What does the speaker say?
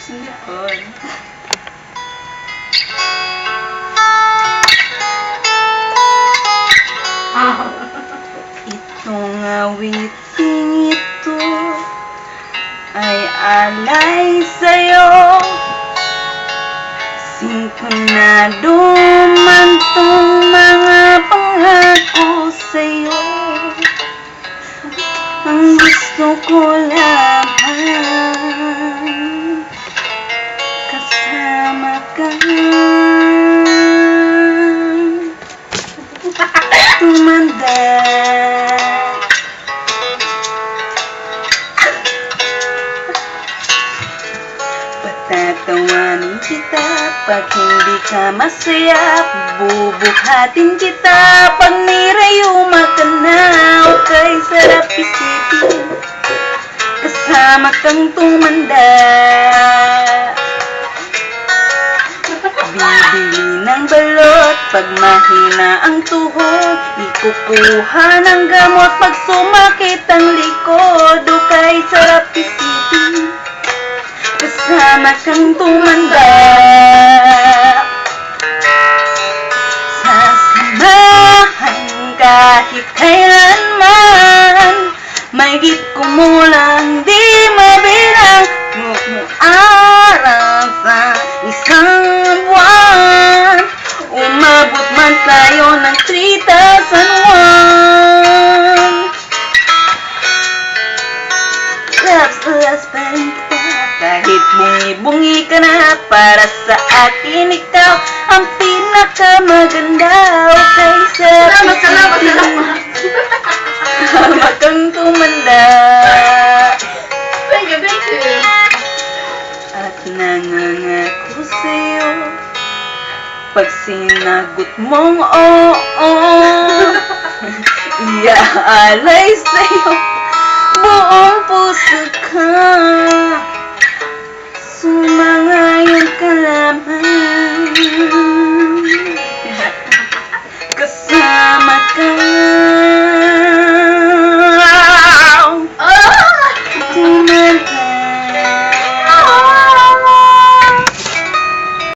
Sinipon. Itong awiting ito ay alay sa'yo. Sintonado man tong mga pangako sa'yo. Ang gusto ko lamang kasama ka. Tumanda. Patatawanin kita pag hindi ka masaya. Bubuhatin kita pag nirayuma ka na. Okay, sarap isipin kasama kang tumanda. Bibili ng balot pag mahina ang tuhod. Ikukuha ng gamot pag sumakit ang likod. Okay, sarap isipin kasama kang tumanda. Sasamahan kahit kailanman. Mahigit kumulang di mabilang. Huwag mo araw sa isang buwan. Umabot man tayo ng 3,001. Love pa rin kita. Kahit bungi-bungi ka na, para sa akin ikaw ang pinakamaganda. Okay, salamat. Kasama kang tumanda. Thank you. At nangangako sa'yo pag sinagot mong oo, iaalay sa'yo buong puso ka.